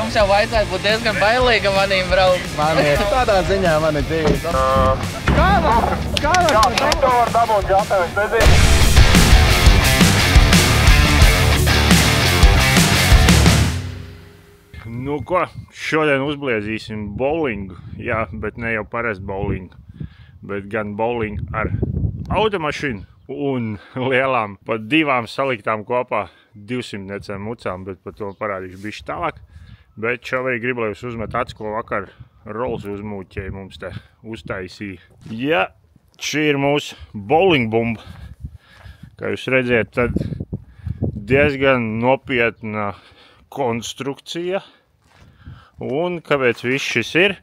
jums jau vajadzētu būt diezgan bailīga manīm braukt. Man ir tādā ziņā man ir dzīves. Kā var to var dabūt ģatevis, nezinu. Nu ko, šodien uzbliezīsim bowlingu. Jā, bet ne jau parastu bowlingu, bet gan bowlingu ar automašīnu un lielām, pat divām saliktām kopā 200 mucām, bet par to parādīšu bišķi tālāk. Bet šobrīd gribu, lai jūs uzmet acis, ko vakar Rolls uzmūķēja mums te uztaisīja. Ja šī ir mūsu bowling bumba, kā jūs redziet, tad diezgan nopietna konstrukcija. Un kāpēc viss šis ir?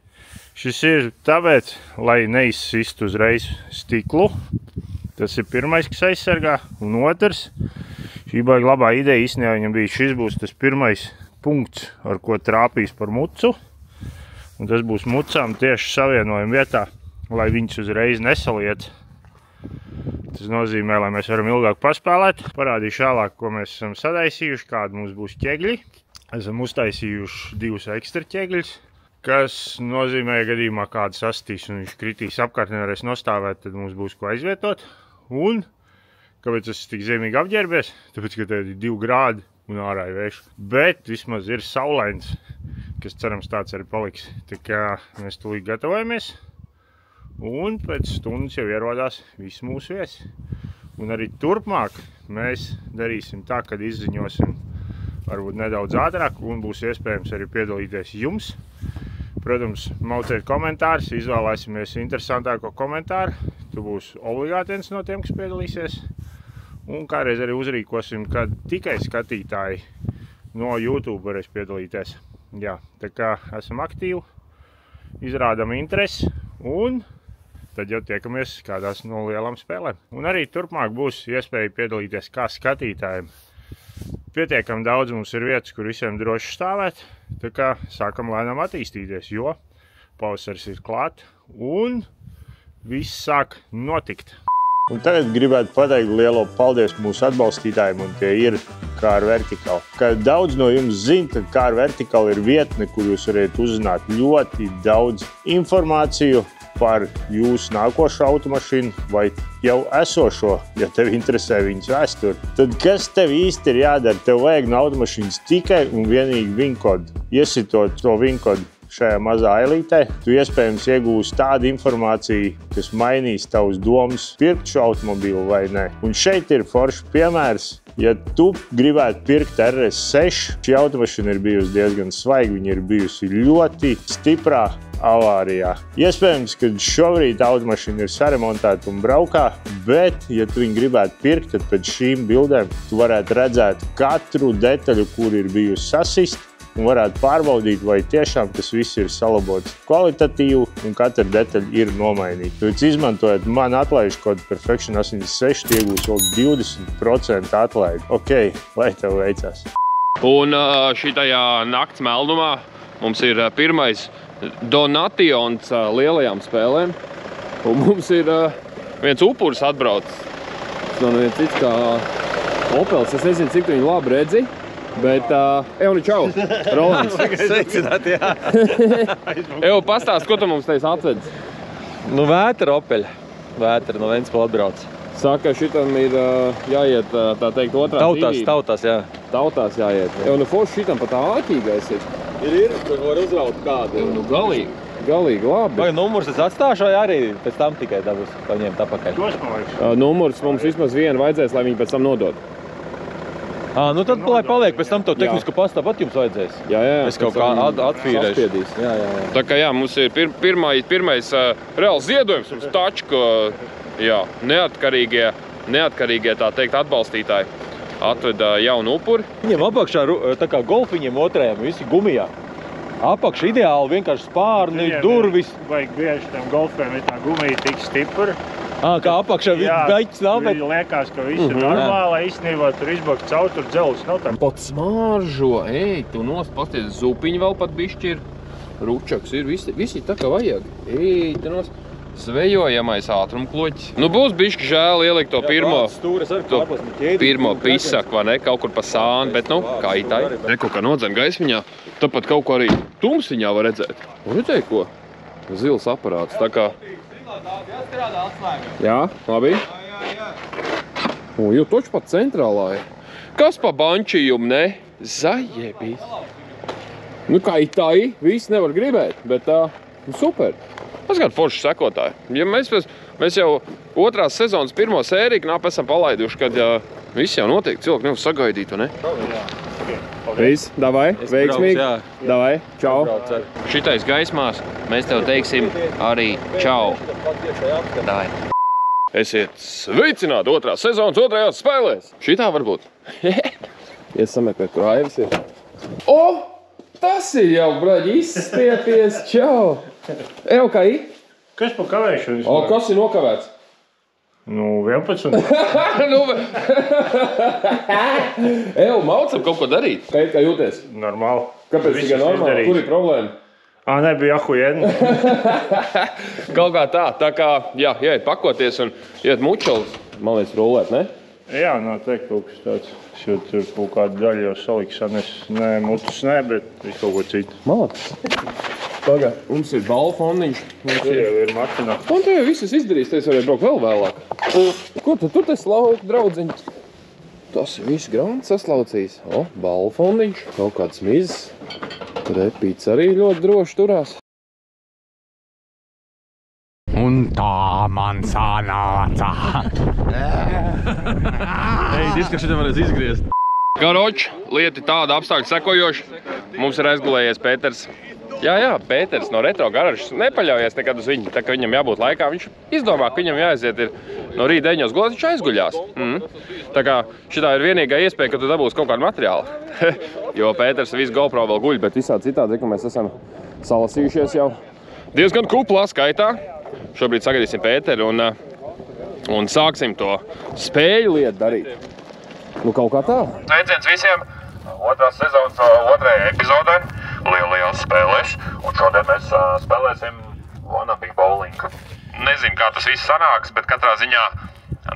Šis ir tāpēc, lai neizsistu uzreiz stiklu. Tas ir pirmais, kas aizsargā. Un otrs, šī baigi labā ideja īstenībā viņam bija, šis būs tas pirmais punkts, ar ko trāpīs par mucu. Un tas būs mucām tieši savienojuma vietā, lai viņas uzreiz nesaliet. Tas nozīmē, lai mēs varam ilgāk paspēlēt. Parādīšu vēlāk, ko mēs esam sadaisījuši, kādi mums būs ķegļi. Esam uztaisījuši 2 ekstra ķegļus, kas nozīmē, ja gadījumā kādu sastīs un viņš kritīs apkārt, nevarēs nostāvēt, tad mums būs ko aizvietot. Un kāpēc es tik ziemīgi apģērbies? Tāpēc, ka te ir 2 grādi un ārā ir vējš. Bet vismaz ir saulains, kas cerams tāds arī paliks. Tā kā mēs tūlīt gatavojamies. Un pēc stundas jau ierodās visi mūsu viesi. Un arī turpmāk mēs darīsim tā, kad izziņosim varbūt nedaudz ātrāk un būs iespējams arī piedalīties jums. Protams, mauciet komentārus, izvēlēsimies interesantāko komentāru. Tu būs obligāti viens no tiem, kas piedalīsies. Un kādreiz arī uzrīkosim, kad tikai skatītāji no YouTube varēs piedalīties. Jā, tā kā esam aktīvi, izrādam interesi un tad jau tiekamies kādās no lielām spēlēm. Un arī turpmāk būs iespēja piedalīties kā skatītājiem. Pietiekami daudz mums ir vietas, kur visiem droši stāvēt, tā kā sākam lēnām attīstīties, jo pavasaris ir klāt un viss sāk notikt. Un tagad gribētu pateikt lielo paldies mūsu atbalstītājiem, un tie ir Car Vertical. Kā daudz no jums zina, tad Car Vertical ir vietne, kur jūs varat uzzināt ļoti daudz informāciju par jūsu nākošo automašīnu vai jau esošo, ja tev interesē viņas vēsturi. Tad kas tev īsti ir jādara? Tev vajag no automašīnas tikai un vienīgi vinkodu. Iesitot to vinkodu šajā mazā ailītē, tu iespējams iegūsi tādu informāciju, kas mainīs tavus domas pirkt šo automobīlu vai nē. Un šeit ir foršs piemērs. Ja tu gribētu pirkt RS6, šī automašīna ir bijusi diezgan svaiga, viņa ir bijusi ļoti stiprā avārijā. Iespējams, ka šobrīd automašīna ir saremontēta un braukā, bet, ja tu viņu gribētu pirkt, tad pēc šīm bildēm tu varētu redzēt katru detaļu, kur ir bijusi sasist, un varētu pārbaudīt, vai tiešām tas viss ir salabots kvalitatīvi un katra detaļa ir nomainīta. Tāpēc izmantojot manu atlaižu kodu Perfection86, iegūs vēl 20% atlaidi. Ok, lai tev veicās. Un šitajā nakts meldumā mums ir pirmais donations lielajām spēlēm. Un mums ir viens upuris atbraucis. Tas nav neviens cits kā Opels. Es nezinu, cik tu viņu labi redzi. Bet, Euni, čau, Rolands. Sveicināt, jā. Evo, pastāst, ko tu mums teis atvedis? Nu, vētra Opeļa. Vētra no Ventspila atbrauc. Saka, šitam ir jāiet, tā teikt, otrā dzīvība. Tautās, jā. Tautās jāiet. Evo, nu, forši šitam pat āķīgais ir. Ir, tur var uzraut kādu. Nu, galīgi. Galīgi labi. Vai numurs es atstāšu vai arī pēc tam tikai dabus paņemt apakaļ? Tos paliks. Numurs mums vismaz vienu vajadzēs, lai viņi pēc tam nodod. Nu tad, lai paliek, pēc tam to tehnisku pastāvu pat jums vajadzēs. Jā. Es kaut kā atfīrēšu. Jā. Tā kā jā, mums ir pirmais reāls ziedojums, mums taču, jā, neatkarīgie tā teikt atbalstītāji atveda jaunu upuri. Viņiem apakšā, tā kā golfiņiem otrajam, visi gumijā. Apakša ideāli, vienkārši spārni, durvis. Vajag bieži tam golfiem ir tā gumija tik stipra. Kā apakšā beigts nav, bet... Liekas, ka viss ir normāli, īstenībā tur izbakt caur, tur dzelis nav tā. Pat smaržo, tu pasties, zupiņi vēl pat bišķi ir, ručaks ir, visi tā kā vajag. Tu Zvejojamais ātrumkloķis. Nu, būs bišķi žēl ielikt to pirmo pisaku, vai ne, kaut kur pa sāni, bet, nu, kaitai. Neko kā nodzem gaismiņā, tāpat kaut ko arī tumsiņā var redzēt. Un redzēji ko? Zils aparāts, tā kā... Jā, labi. Un jau toči pat centrālā ir. Kas pa bančījumu, ne? Zajebīs. Nu, kaitai, visi nevar gribēt, bet tā, nu, super. Tas gan forši sekotāji. Ja mēs jau otrās sezonas pirmo sēriju knāp esam palaiduši, kad viss jau notiek, cilvēki nevar sagaidīt, ne? Viss, davai, veiksmīgi. Davai, čau. Šitais gaismās mēs tev teiksim arī čau. Davai. Esiet sveicināti otrās sezonas otrajās spēlēs. Šitā varbūt. Es sameklēt, kur Aivis ir. O! Tas ir jau, braģi, izstiepies, čau! Ev, kā i? Kas pa kavēšanu? O, kas ir nokavēts? Nu, 11. Ev, maucam kaut ko darīt. Kā jūties? Normāli. Kāpēc tikai normāli? Kur ir problēma? Nebija ahujeni. Kaut kā tā kā, jā, jāiet pakoties un iet mučalis. Man liekas, rullēt, ne? Jā, noteikti kaut kas tāds. Šeit tur kaut kāda daļa jau saliks, mutus nē, bet visu kaut ko citu. Malacis. Pagā, mums ir balvu fondiņš. Tur jau ir mašina. Un tu jau visus izdarījis, es varēju braukt vēl vēlāk. Ko tu tur te slauki, draudziņi? Tas ir viss grāmatas saslaucījis. O, balvu fondiņš, kaut kāds mizes. Repīts arī ļoti droši turās. Un tā man sanāca. Ei, diska šitam varēs izgriezt. Karoči, lieti tāda apstākļa sekojoši. Mums ir aizgulējies Pēters. Jā, Pēters no retro garažas nepaļaujies nekad uz viņu, tā ka viņam jābūt laikā. Viņš izdomā, ka viņam jāaiziet ir no rīta 9 gulēt, viņš aizguļās. Tā kā šitā ir vienīgā iespēja, ka tu dabūsi kaut kādu materiālu. Jo Pēters visu GoPro vēl guļ, bet visādi citādi, ka mēs esam salasījušies jau diezgan kuplā skaitā. Šobrīd sagaidīsim Pēteru un sāksim to spēļu lietu darīt. Nu, kaut kā tā. Sveiciens visiem! Otrās sezonas otrajai epizodē lielajās spēlēs. Un šodien mēs spēlēsim wannabe bowlingu. Nezinu, kā tas viss sanāks, bet katrā ziņā,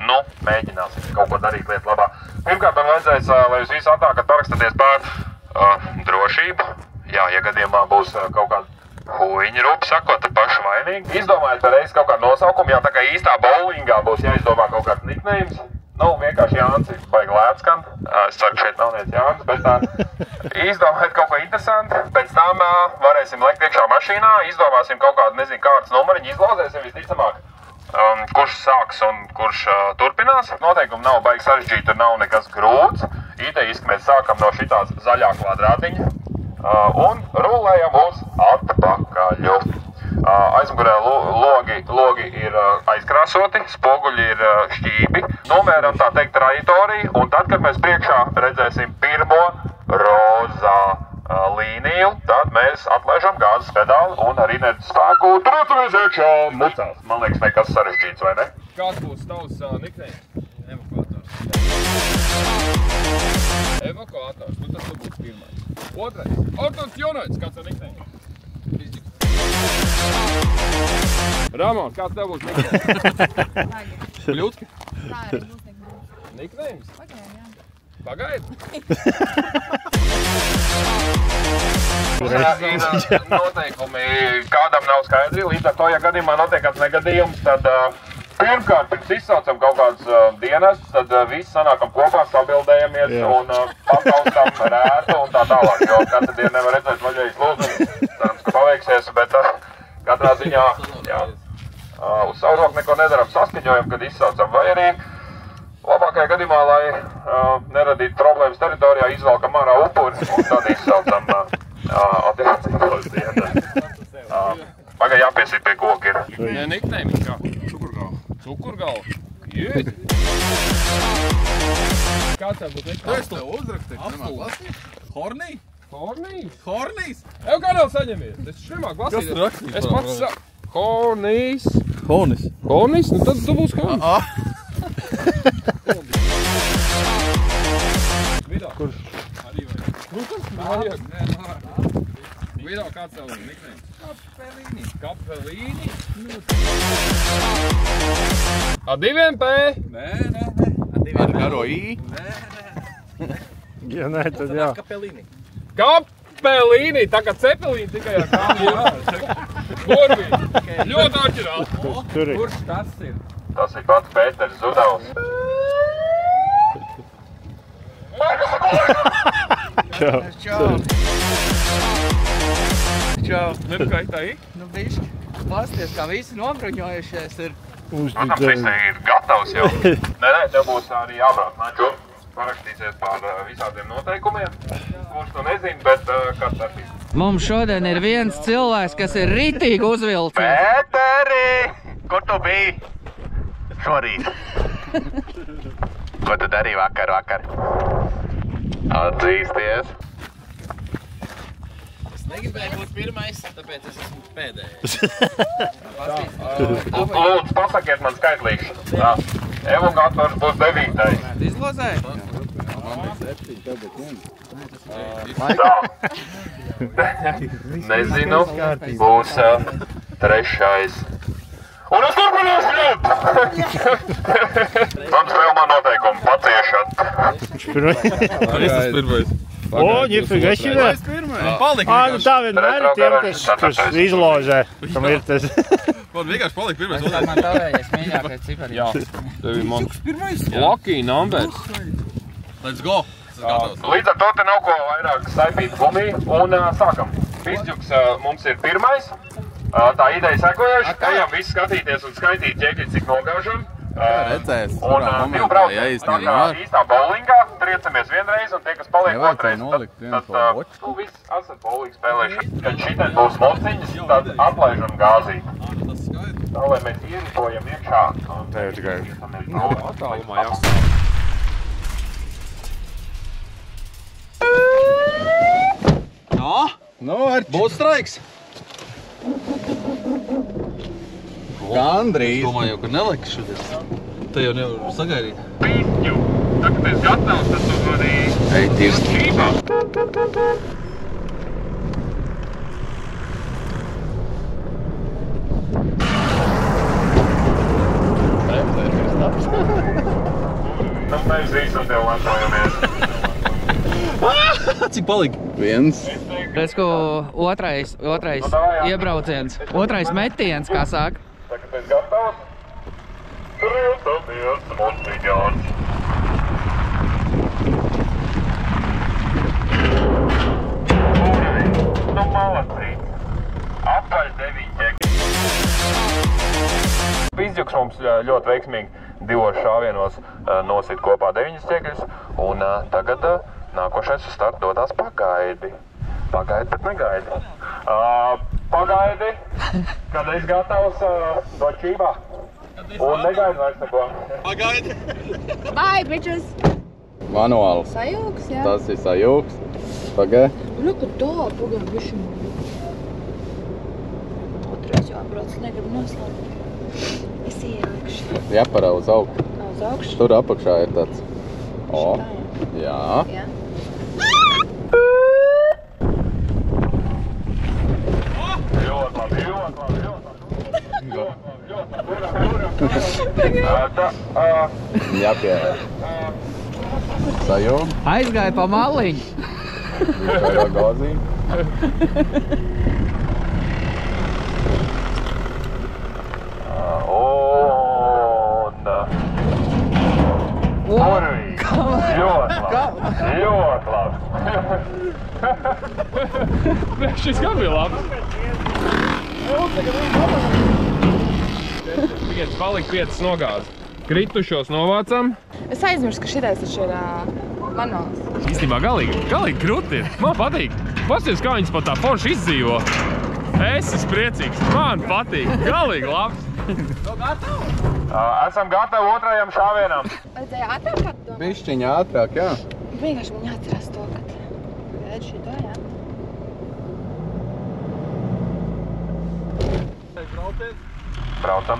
nu, mēģināsim kaut ko darīt lietu labā. Pirmkārt, man vajadzēs, lai jūs visi atnākat parakstaties par drošību. Jā, ja gadījumā būs kaut kāda huiņa rupi sakot, tad paši vainīgi. Izdomājiet pareizi kaut kādu nosaukumu, jā, tā kā īstā bowlingā būs jāizdomā kaut kāds nicknames. Nu, vienkārši Jānis ir baigi lēts skan. Es ceru, ka šeit nav neviens Jānis, bet izdomājiet kaut ko interesantu. Pēc tam varēsim lekt iekšā mašīnā, izdomāsim kaut kādu, nezinu, kārtas numuriņu, izlozēsim visticamāk, kurš sāks un kurš turpinās. Noteikumi nav baigi sarežģīti, tur nav nekas grūts. Idejiski mēs sākam no šitās zaļā kvadrātiņa un rullējam uz atpakaļu. Aizmugurē logi ir aizkrāsoti, spoguļi ir šķībi. Nomēram tā teikt trajektoriju, un tad, kad mēs priekšā redzēsim pirmo rozā līniju, tad mēs atlaižam gāzes pedāli un ar inerces spēku turēcamies iekšā mucās. Man liekas, nekas sarežģīts, vai ne? Kāds būs tavs nicknames? Evakuators, nu tas tu būs pirmais. Otrais, Ortons Jonoits, kāds ir nicknames? Ramon, kāds tev būs nicknames? Bļutki? Tā ir būs nicknames. Nicknames? Pagaid, jā. Pagaid? Ir noteikumi, kādam nav skaidri, līdz ar to, ja gadījumā notiek kāds negadījums, tad pirmkārt, pirms izsaucam kaut kādas dienas, tad visi sanākam kopā, sabildējamies un pakaustam rētu un tā tālāk, jo katru dienu nevar redzēt vaļējas lūzumus, cerams, ka paveiksies, bet katrā ziņā, jā, uz savu roku neko nedaram, saskaņojam, kad izsaucam, vai arī labākajā gadījumā, lai neradītu problēmas teritorijā, izvelkam ārā upuri un tad izsaucam attiecīgos dienas. Pagaid jāpiesīt pie koka ir. Nē, nicknames kā? Cukurgalva. Jēdi. Kāds tev būs nicknames? Es tev uzrakstīju, nemāk lasīt? Hornī? Hornīs? Hornīs? Ev, kā nav saņemies? Es šrimāk lasīt. Kas tur rakstīja? Es pats Hornīs. Honis. Hornīs? Nu tad tu būs Hornīs. Kurš? Arī vai? Protams, vajag. Video kāds tev niknējums? Kapelīni. A 2P? Nē. Ar garo I. Ja nē, tad jā. Kapelīni. Kapelīni, tā kā cepelīni tikai ar kādu. Burvī. Ļoti atšķirās. Tur ir. Kurš tas ir? Tas ir pats Pēters Zudavs. Čau. Čau. Nu, kā tā ir? Nu, bišķi. Pasties, kā visi nobruņojušies ir. Protams, visi ir gatavs jau. Nē, tev būs arī jābrauc. Nāču parakstīsies par visādiem noteikumiem. Kurš to nezin, bet kāds ar visu. Mums šodien ir viens cilvēks, kas ir ritīgi uzvilcies. Pēteri! Kur tu biji? Šorīt. Ko tu darīji vakar? Atzīsties. Es negribēju būt pirmais, tāpēc es esmu pēdējais. Lūdzu, pasakiet man skaitlīšu. Evakuators būs 9. Izlozēji? Nezinu, būs 3. Un es turpināšu ļūt! Mans vēl man noteikumi paciešat. O, ņifiga, es jau nu tā vienmēr ir tiem, kas izlozē, kam ir tas. Man vienkārši palika pirmais. Tas man tavējais mīļākais cipari. Jā, tev ir man lucky numbers. Let's go! Līdz ar to te nav ko vairāk saipīt gumiju un sākam. Pizģuks mums ir 1. Tā ideja sekojoši, ejam visi skatīties un skaitīt ķekļi, cik nogāžam. Redzēs, Un 2 braucam, tā kā īstā bowlingā, triecamies vienreiz un tie, kas paliek otrais, tad tu viss esat bowling spēlējuši. Kad šitien būs mociņas, tad atlaižam gāzīt. Tā, lai mēs ieripojam iekšā. Nē, tikai. Attālumā jāstāv. Nu, Arči. Būs straiks. Gandrīz. Domāju, ka neliks šodien. Te jau nevar sagaidīt. Pīķu! Tā, kad esi gatavs, tad tu arī Ej, tīrs. čībā. Nu, mēs īstam tev lepojamies. Cik palika? 1. Redz, ko otrais iebrauciens, otrais metiens, kā saka. Tā, kad esi gatavs, triecamies mociņās. Nu, malacīt. Apaļ 9 ķekļi. Pizģuks mums ļoti veiksmīgi 2 šāvienos nosit kopā 9 ķekļus. Un tagad nākošais uz startu dodās Pagaidi. Pagaidi, bet negaidi. Pagaidi, kad esi gatavs dot čībā. Un negaidi vairs neko. Pagaidi! Bye, bitches! Manuāls. Sajūgs, jā? Tas ir sajūgs. Pagai. Nu, ka tā, pagaid, bišķi. Otrais jābrauc, negribu noslēgt. Es ielikšu. Jāparauz augšu. Uz augšu? Tur apakšā ir tāds. O. Jā. Jā. Ļoti labi. Jāpierē. Sajūg. Aizgāja pa maliņu. Vairāk gāzīt. Ļoti labi. Šis gan bija labs. Tikai palika 5 nogāzi. Kritušos novācam. Es aizmirstu, ka šitais taču ir manuāls. Īstenībā galīgi krūti ir. Man patīk. Pasties, kā viņas pat tā forši izdzīvo. Es esmu priecīgs. Man patīk. Galīgi labs. Esam gatavi otrajam šāvienam. Vajadzēja ātrāk kādu domāt? Bišķiņa ātrāk, jā. Vienkārši man jāatcerās to, kad gaida šito, jā? Braucam,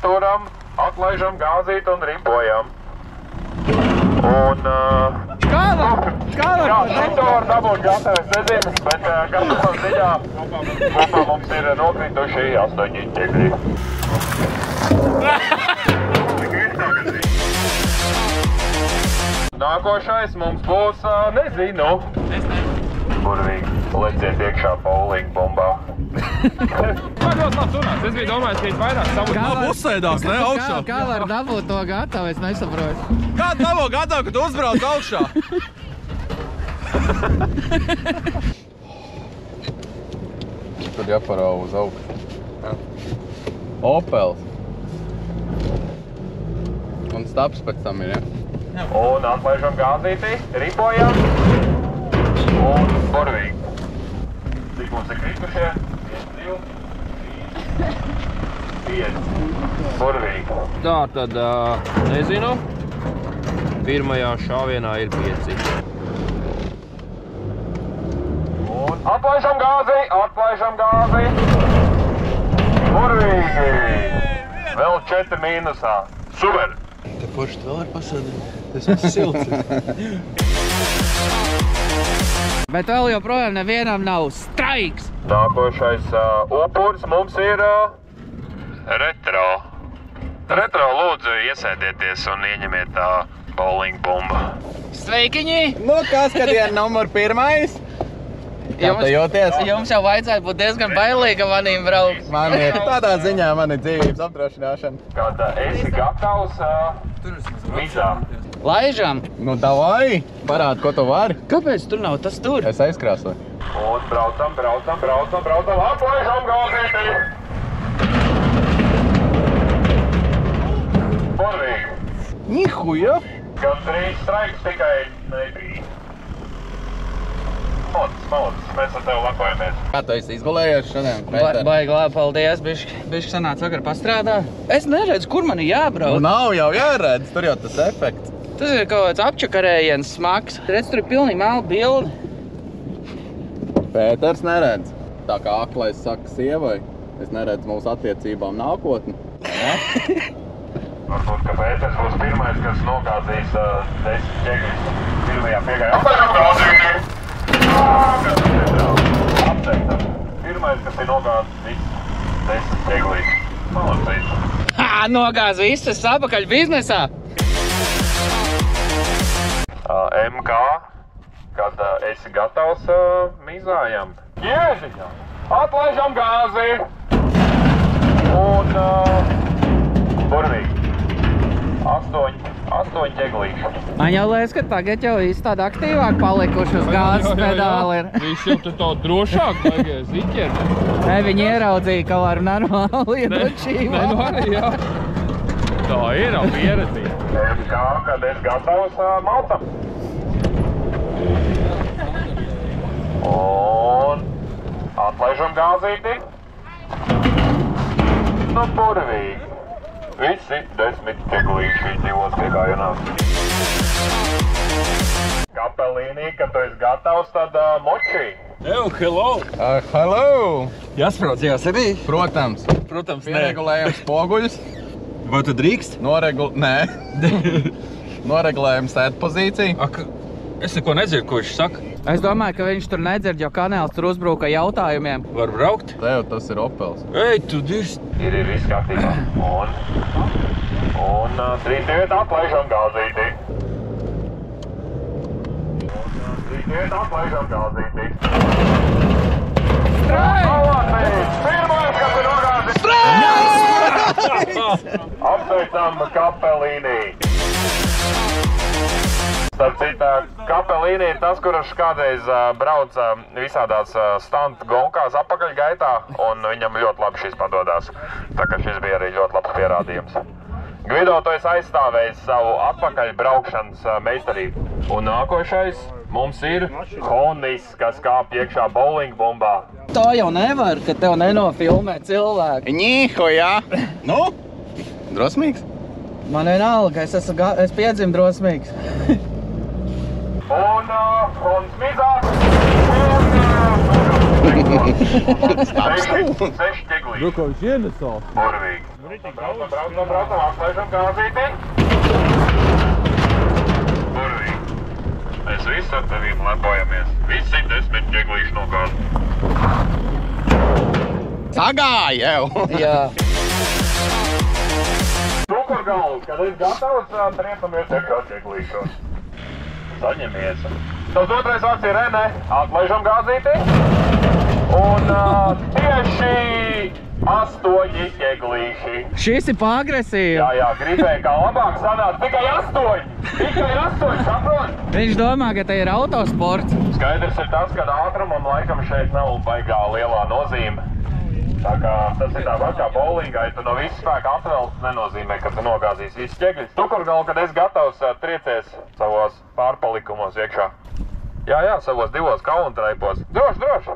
turam. Atlaižam gāzīt un ripojam. Un... Kā var Jā, to teikt? šito var dabūt gatavi, es nezinu, bet katrā ziņā kopā mums ir nokrituši 8 ķekļi. Nākošais mums būs, nezinu. Es nezinu. Burvīgi, leciet iekšā bowling bumbā. Man ļoti labs runāts. Es biju domājis, ka viņš vairāk savu Uzsēdās, ne, augšā. Kā var dabūt to gatavu, es nesaprotu. Kā tavo gatavu, kad tu uzbrauc augšā? Tur jāparauj uz augšu. Opels. Un staps pēc tam ir, ja? Un atlaižam gāzīti, ripojam. Un burvīgi. Cik mums ir kritušie? 1, 2, 3, 5. Burvīgi. Tā tad, nezinu. Pirmajā šāvienā ir 5. Un atlaižam gāzi, atlaižam gāzi. Burvīgi. Vēl 4 mīnusā. Super. Te poši tu vēl var pasādīt. Tas viss silts. Bet vēl joprojām nevienam nav straiks. Nākošais upuris mums ir retro. Retro, lūdzu, iesēdieties un ieņemiet bowling bumbu. Sveikiņi! Nu, kas, kad ir numur 1? Kā tu jūties? Jums jau vajadzētu būt diezgan bailīga manīm braukt. Man ir tādā ziņā, man ir dzīvības apdrošināšana. Kad esi gatavs mizā. Laižam! Nu, davai, parādi, ko tu vari. Kāpēc tur nav tas tur? Es aizkrāsoju. Un braucam, atlaižam gāzīti. Burvīgi. Nihuja! Gan 3 straiks, tikai nebija. Malodis, mēs ar tevi lepojamies. Kā tu esi izgulējies šodien, Pēter? Baigi labi, paldies. Bišķi sanāca vakar pastrādā. Es neredzu, kur man ir Nu, jābrauc. nav jau jāredz, tur jau tas efekts. Tas ir kaut kāds apčakarējiens smags. Redz, tur ir pilnīgi melna bilde. Pēters neredz. Tā kā aklais saka sievai, es neredzu mūsu attiecībām nākotni. Varbūt, ka Pēters būs pirmais, kas nogāzīs 10 ķekļus pirmajā piegājā. Atlaidam gāzīti! Apteiktam. Pirmais, kas ir nogāzis 10 ķeklīs. Malacīt. Hā, nogāz visas apakaļ biznesā. MK, kad esi gatavs, mizājam. Jēžiņā! Atlaižam gāzi! Un burvīgi. 8 ķeglīši. Man jau liekas, ka tagad jau īsti tāda aktīvāk palikuši uz gāzes pedāli ir. Viņš jau te tā drošāk baigies iķer. Ne, viņi ieraudzīja, ka var normāli iedot šīm. Ne, nu arī, jā. Tā ir pieredzīja. MK, kad esi gatavs, malcam. Un atlaižam gāzīti. Nu, burvīgi. Visi 10 ķeglīši divos piegājienās. Kapelīnī, kad tu esi gatavs, tad močī. Hello! Hello! Jāspraucījās arī? Protams. Protams, nē. Pieregulējam spoguļus. Vai tu drīkst? Nē. Noregulējam sēd pozīciju. Ak, es neko nedzirdu, ko viņš saka. Es domāju, ka viņš tur nedzird, jo kanāls tur uzbruka jautājumiem. Var braukt? Tev tas ir Opels. Ej, tu dirst! Ir viss kārtībā. Un 3 divi atlaižam gāzīti. Pirmais, kas ir nogāzis! Apsveicam Kapelīnī. Starp citu, Kapelīnī ir tas, kurš kādreiz brauca visādās stunt gonkās apakaļgaitā, un viņam ļoti labi šis padodās. Tā kā šis bija arī ļoti labs pierādījums. Gvido, tu esi aizstāvējis savu atpakaļbraukšanas meistarību. Un nākošais mums ir Honis, kas kāp iekšā bowling bumbā. Tā jau nevar, ka tev nenofilmē cilvēki. Ņīho, jā! Nu? Drosmīgs? Man vienalga, es piedzimu drosmīgs. Un Honis mizās. Un 6 ķeglīši. Nu, ko viņš ienesā? Burvīgi. Braucam, atslēžam gāzīti. Burvīgi. Mēs visi ar tevīm lepojamies. Visi 10 ķeglīši nogāda. Sagāja jau! Jā. Cukurgalvu, kad esi gatavs, triepamies iekā ķeglīšos. Saņemies. Tavs otrais vārds ir Renē. Atlaižam gāzīti. Un tieši 8 ķeglīši. Šis ir pāragresīvi. Jā, gribēju kā labāk sanākt. Tikai 8! Tikai 8, saprot? Viņš domā, ka te ir autosports. Skaidrs ir tas, ka ātrumam laikam šeit nav baigā lielā nozīme. Tā kā tas ir tāpat kā bowlingā, ja tu no visu spēku atvelc, nenozīmē, ka tu nogāzīsi visu ķegļus. Cukurgalvu, kad esi gatavs, triecies savos pārpalikumos iekšā. Jā, savos 2 kauntraipos. Droši!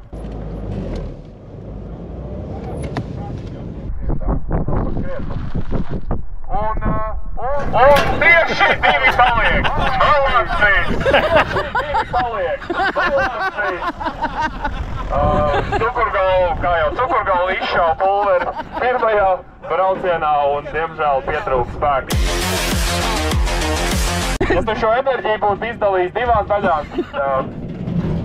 Un tieši 2 paliek! Balansīs! 2 paliek! Balansīs! Cukurgalvu izšauja pulveri pirmajā braucienā un, diemžēl, pietrūkst spēku. Ja tu šo enerģiju būtu izdalījis 2 daļās,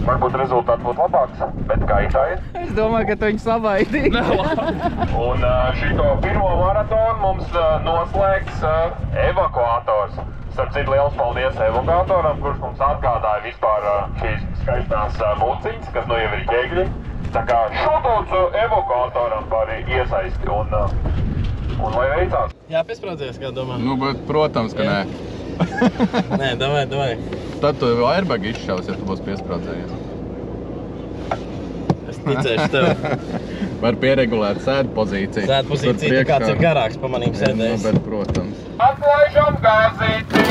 varbūt rezultāts būtu labāks, bet kā ir tā ir. Es domāju, ka tu viņu sabaidīji. Un šito pirmo maratonu mums noslēgs evakuators. Starp citu, liels paldies evakuatoram, kurš mums atgādāja vispār šīs skaistās muciņas, kas nu jau ir ķegļi. Tā kā šodien evakuatoram par iesaisti un lai veicās. Jā, piesprādzies, kā domā? Nu, bet, protams, ka nē. Nē, davai. Tad tu airbag izšaus, ja tu būs piesprādzējies. Es ticēšu tev. Var pieregulēt sēdu pozīciju. Sēdu pozīciju, kāds ir garāks pa manīm sēdējis. Nu, bet, protams. Atlaižam gāzīti!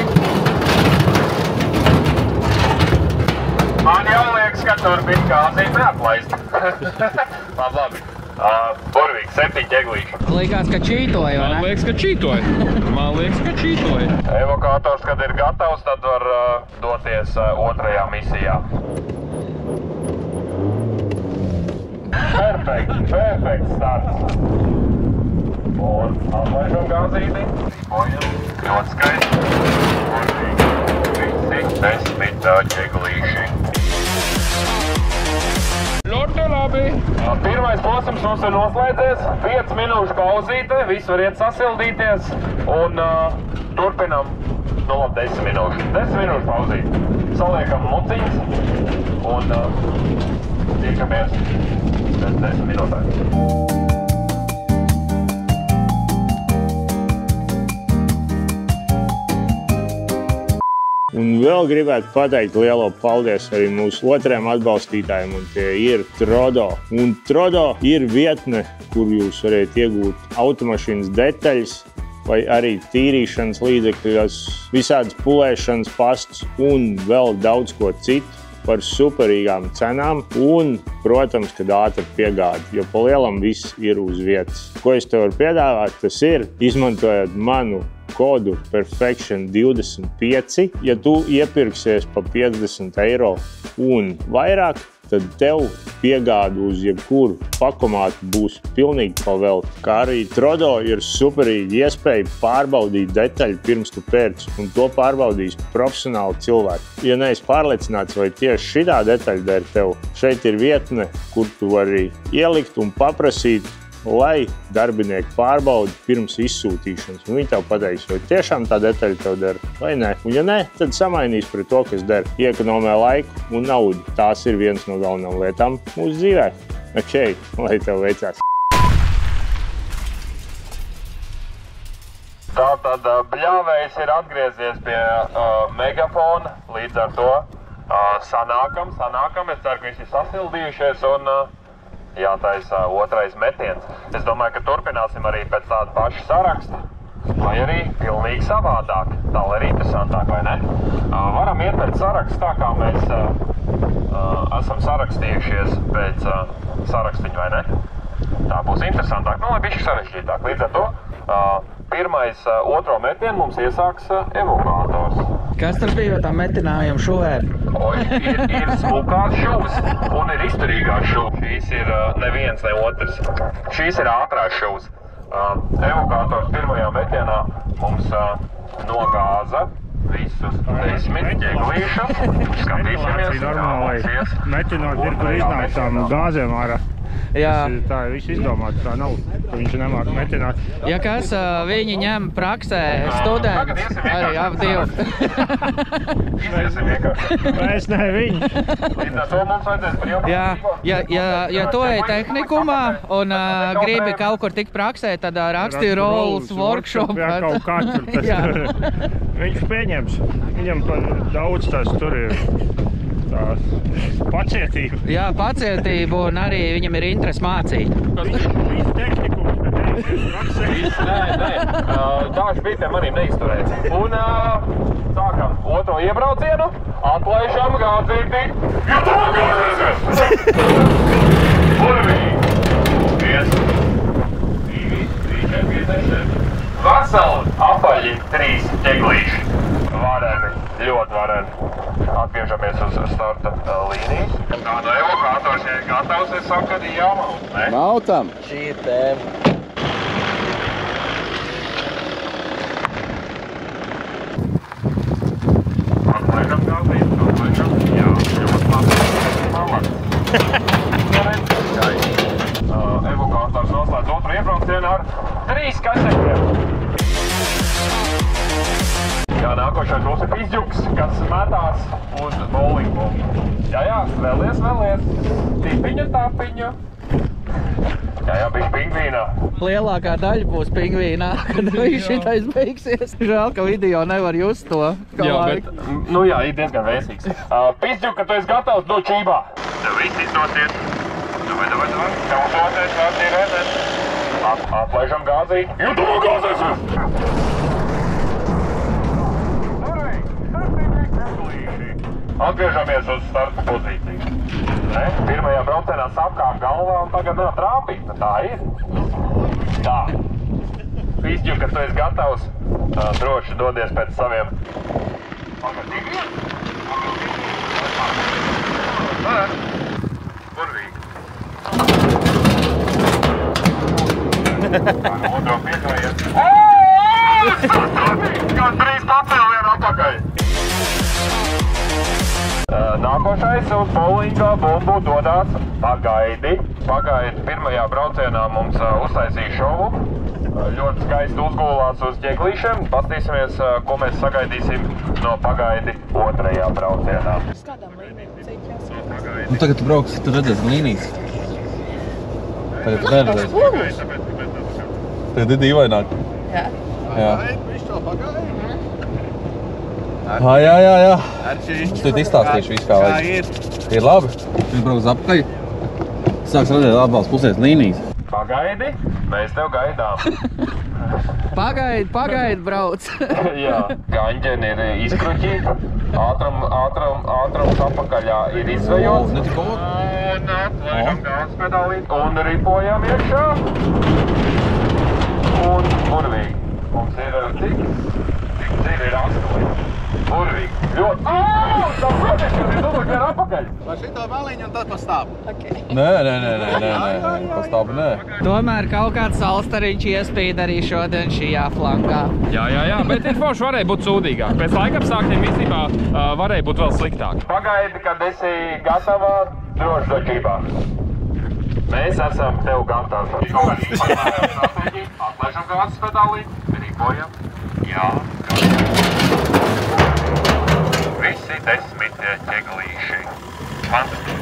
Man jau liekas, ka tur bija gāzīti neatlaist. Labi. Burvīgi, 7 ķeglīši. Likās, ka čītoja, vai ne? Man liekas, ka čītoja. Evakuators, kad ir gatavs, tad var doties otrajā misijā. Perfekt starts. Un atlaižam gāzīti. Ļoti skaisti. Visi 10 ķeglīši. Ļoti labi. Pirmais posms mums ir noslēdzies. 5 minūšu pauzīte, visi var iet sasildīties. Un turpinam, 10 minūšu. 10 minūšu pauzīte. Saliekam muciņas un tiekamies pēc 10 minūtēm. Un vēl gribētu pateikt lielo paldies arī mūsu otrajam atbalstītājiem, un tie ir Trodo. Un Trodo ir vietne, kur jūs varat iegūt automašīnas detaļas, vai arī tīrīšanas līdzekļus, visādas pulēšanas pastus un vēl daudz ko citu par superīgām cenām un, protams, kad ātri piegādi, jo pa lielam viss ir uz vietas. Ko es tev varu piedāvāt, tas ir, izmantojot manu kodu Perfection25. Ja tu iepirksies pa 50 eiro un vairāk, tad tev piegāda uz jebkuru pakomātu būs pilnīgi pavelti. Kā arī Trodo ir superīgi iespēja pārbaudīt detaļu pirms tu pērci, un to pārbaudīs profesionāli cilvēki. Ja neesi pārliecināts, vai tieši šitā detaļa der tev, šeit ir vietne, kur tu vari ielikt un paprasīt, lai darbinieki pārbauda pirms izsūtīšanas. Un viņi tev pateiks, vai tiešām tā detaļa tev der vai nē. Un ja nē, tad samainīs pret to, kas der. Iekonomē laiku un naudu. Tās ir viens no galvenām lietām mūsu dzīvē. Ok, lai tev veicās. Tātad bļāvējs ir atgriezies pie megafona, līdz ar to sanākam. Es ceru, ka visi ir sasildījušies un jātaisa otrais metiens. Es domāju, ka turpināsim arī pēc tāda paša saraksta, vai arī pilnīgi savādāk. Tā ir interesantāk, vai ne? Varam iet pēc saraksta tā, kā mēs esam sarakstījušies pēc sarakstiņa, vai ne? Tā būs interesantāk, lai bišķi sarežģītāk. Līdz ar to pirmais otro metienu mums iesāks evakuators. Kas tur bija tā metinājuma šuvēm? Ir smukās šuvas un ir izturīgās šuvas. Šīs ir neviens, ne otrs. Šīs ir ātrās šuvas. Evakuators pirmajā metienā mums nogāza visus 10 ķeglīšus. Skatīsimies, normālai metinot ir, kur iznāk tām gāzēm ārā. Jā. Tā ir viss izdomāts, tā nav, ka viņš nemāk metināt. Ja kas, viņi ņem praksē studenti, arī ap divu. Iziesim vienkārši. Mēs ne viņi. Līdz ar to mums vajadzēs par Ja tu ej tehnikumā un gribi kaut kur tikt praksē, tad raksti rolls workshop. Jā, kaut kā tur. Viņš pieņems. Viņam par daudz tas tur ir. Tā pacietība. Jā, pacietība un arī viņam ir interesi mācīt. Viss tehnikums, bet praksē. Nē. Daži bitē manīm neizturēs. Un sākam otro iebraucienu, atlaižam gāzīti. Jo tu gāzīsies! Burvīgi! 1, 2, 3, 4, 5, 6. Veseli apaļi 3 ķeglīši. Vareni, ļoti vareni. Atgriežamies uz starta līnijas. Tā no evokators, ja ir gatavs, es saku, ka ir jāmauc, ne? Maucam! Šī ir tēma. Atlaidam gāzīt, atlaidam. Jā, ļoti labi. Evokators noslēdz otru iebraucienu ar 3 kasekiem. Jā, nākošais mums ir pizģuks, kas metās uz bowlingu. Jā, vēlies. Tipiņu, tapiņu. Jā, bišķi pingvīnā. Lielākā daļa būs pingvīnā, kad viņš šitais beigsies. Žēl, ka video nevar just to. Jā, bet, ir diezgan vēsīgs. Pizģuk, ka tu esi gatavs, dod čībā. Tev viss izdosies. Davai. Tev uzdoties, vārds ir redzēt. Atlaižam gāzīt. Jo tu gāzēsies! Atgriežamies uz starta pozīciju. Pirmajā braucienā sapkām galvā un tagad trāpīt. Tā ir. Tā. Pizģu, ka tu esi gatavs, droši dodies pēc saviem pagadīgiem. Burvīgi. Tā no otro piekājies. Gan 3 papildienu apakaļ. Nākošais uz bowlinga bumbu dodās Pagaidi. Pirmajā braucienā mums uztaisīja šovu. Ļoti skaisti uzgulās uz ķeglīšiem. Pastīsimies, ko mēs sagaidīsim no Pagaidi otrajā braucienā. Uz kādām līnijām cik jāsaka? Nu, tagad tu brauks, tu redzēsi līnijas. Tagad tu neredzēsi. Tagad ir dīvaināk. Jā. Jā. Jā. Es tev izstāstīšu visu, kā vajag. Ir labi. Viņš brauks apakaļ. Sāks redzēt labās pusēs līnijas. Pagaidi, mēs tev gaidām. Pagaidi, brauc. Jā, gaņģeni ir izkruķīti. Ātrums apakaļā ir izvejots. Un atlaižam gāzes pedālīt. Un ripojam iekšā. Un burvīgi. Mums ir cik dziļi ir 8. Burvīgi. Ļoti. Tā protams, ka ir domāju, ka ir apakaļ. Vai šito vēliņu un tad pa stābu? Nē. Pa stābu nē. Tomēr kaut kāds salstariņš iespīd arī šodien šajā flankā. Jā, bet ir forši varēja būt sūdīgāk. Pēc laikapstākļiem īstenībā varēja būt vēl sliktāk. Pagaidi, kad esi gatava droši dočībā. Mēs esam tev gatavi. Atlaižam gāzes pedālī, rīkojam. Jā, visi 10 ķeglīši. Fantastiski.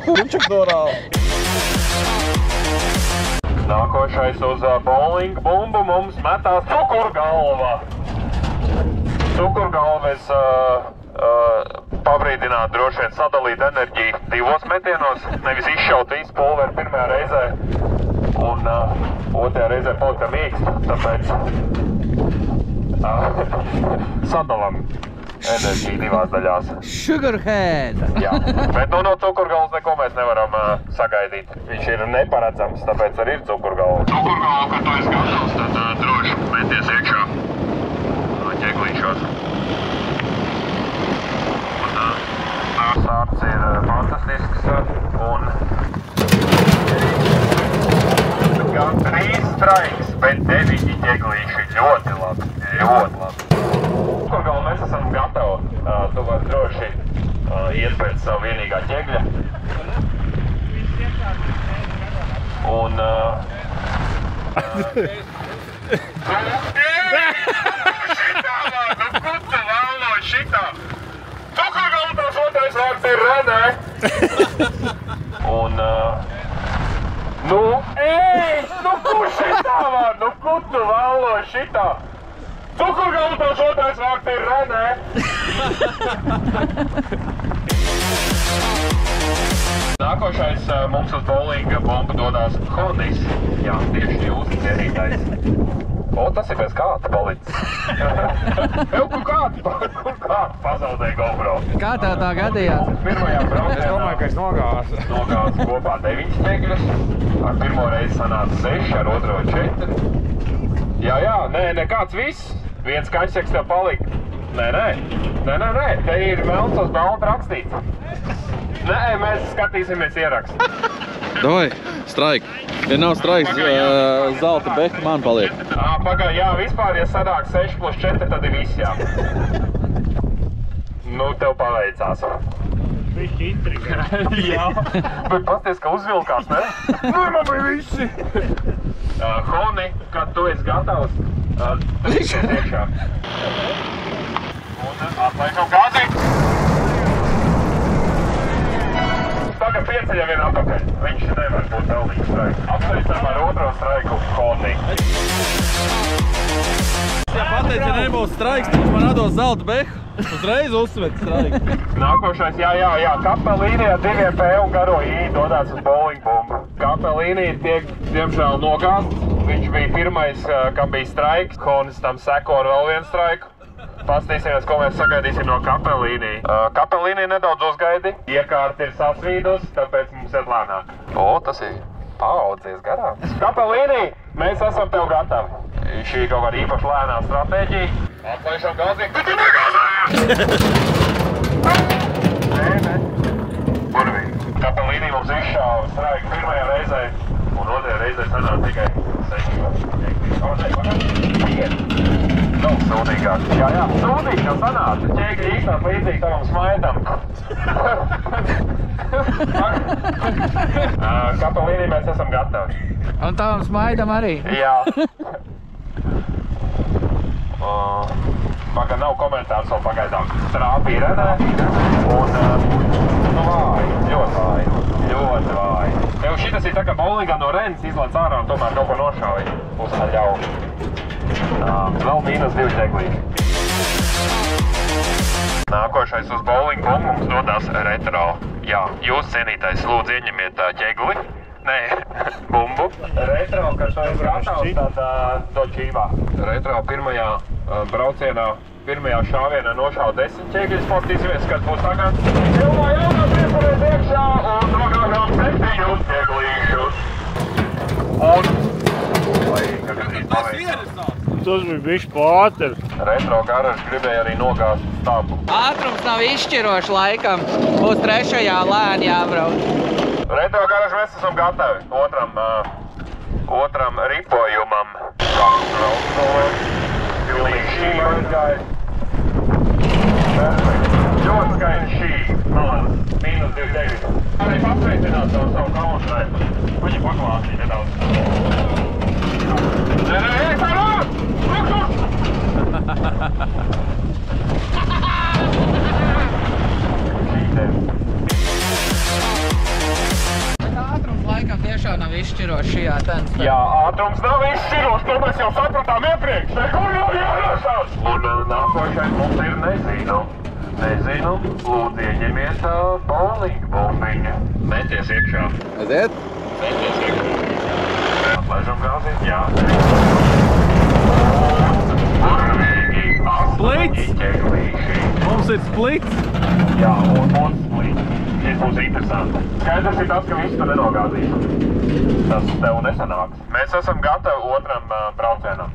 Viņš norāva. Nākošais uz bowling bumbu mums metās cukurgalva. Cukurgalves pabrīdināt droši vien sadalīt enerģiju 2 metienos, nevis izšaut visu pulveri pirmajā reizē un otrajā reizē palika mīkst, tāpēc sadalam enerģiju 2 daļās. Sugarhead! Jā, bet no cukurgalvas neko mēs nevaram sagaidīt. Viņš ir neparedzams, tāpēc arī ir cukurgalva. Cukurgalva, kad tu esi gatavs, tad droši meties iekšā ķeglīšos. Un starts ir fantastisks un esam gatavi. Tu vari droši iet pēc savu vienīgā ķegļa. Un... Šitā, man, nu kutu valno šitā! Tu, kur galvotās otrais vārds ir Renē! Un... Nu, nu kur šitā, man, nu kutu valno šitā! Tu, kur galvotās otrais vārds ir Renē! Nākošais mums uz bowlinga bumbu dodās Honis. Jā, tieši jūsu cienītais. O, tas ir bez kāta palicis. Kur kāds pazaudēja GoPro? Kā tā gadījās? Pirmajā braucienā. Es domāju, ka es nogāzu. Nogāzu kopā 9 ķegļus. Ar pirmo reizi sanāca 6, ar otro 4. Jā, nekāds viss. Viens kaķseks tev palika. Nē. Te ir melns uz balta rakstīts. Nē, mēs skatīsimies ierakstu. Davai, straik. Ja nav straiks, zelta beka man paliek. Pagai, jā, vispār, ja sanāk 6 plus 4, tad ir viss, jā. Nu, tev paveicās. Višķi intriga. Jā, bet pasties, ka uzvilkās, ne? Nu, man bija visi. Honi, kad tu esi gatavs, tad viss iekšā. Un atlaižam gāzi. Tagad pieceļam vien atpakaļ. Viņš nevar būt pelnīgs straiks. Apsveicam ar otro straiku Honi. Ja pateic, ja nebūs straiks, tad man atdos zelta beku. Uzreiz uzsvet straiku. Nākošais, jā. Kapelīnija 2P un garo I dodās uz bowling bumbu. Kapelīnija tiek, diemžēl, nogāsts. Viņš bija pirmais, kam bija straiks. Honis tam seko ar vēl vienu straiku. Pastīsimies, ko mēs sagaidīsim no Kapelīnija. Kapelīnija nedaudz uzgaidi. Iekārta ir sasvīdus, tāpēc mums ir lēnāk. O, tas ir paaudzies garām. Kapelīnija, mēs esam tev gatavi. Šī kaut kāda īpaši lēnā stratēģija. Atlaišam gāzi. Bet tu negāzēji! Nē. Burvīgi. Kapelīnija mums izšāva straiku pirmajā reizē, un otrajā reizē sanāca tikai 6. Nav sūdīgāk. Jā, sūdīgi jau sanāca. Ķēgļi īstās līdzīgi tavam smaidam. Kapelīnī mēs esam gatavi. Un tavam smaidam arī? Jā. Paga nav komentārs vēl pagaidām. Strāpī Renē. Un ļoti vāji. Tev šitas ir tā kā bowlingā no Renes izlaic ārā un tomēr kaut ko nošāvi. Uz haļauju. Vēl -2 ķeglīši. Nākošais uz bowling bumbu mums dodās retro. Jā, jūs cienītais lūdzu ieņemiet ķegli. Nē, bumbu. Retro, kad tu esi gatavs, tad to čīvā. Retro pirmajā braucienā, pirmajā šāvienā nošāva 10 ķegļus. Paskatīsimies, kad būs tagad. Cilvē jaunā piesarēs iekšā un nogāžām 7 ķeglīšus. Un... Tas bija bišķi pāter. Retro garažs gribēja arī nogāzt stabu. Ātrums nav izšķirošs laikam. Būs 3. lēni jābrauc. Retro garažs mēs esam gatavi otram ripojumam. Pilnīgi šī aizgāja. Ļoti skaidrs šī. Malans, -2 ķegļi. Arī pasveicināt savu kaunšreitu. Viņi paklāsīja nedaudz. Ātrums laikam tiešām nav izšķirošs šajā tennisā. Jā, ātrums nav izšķirošs, to mēs jau sapratām iepriekš. Nekur jau jānosās. Un nākošais mums ir nezinu. Lūdzu ieņemiet bowling bumbiņu. Meties iekšā. Aiziet? Meties iekšā. Atlaižam gāzi. Jā. Splits! Mums ir splits! Jā, un mums splits. Šis būs interesanti. Skaidrs ir tas, ka visu tu nenogāzīsi. Tas tev nesanāks. Mēs esam gatavi otram braucienam.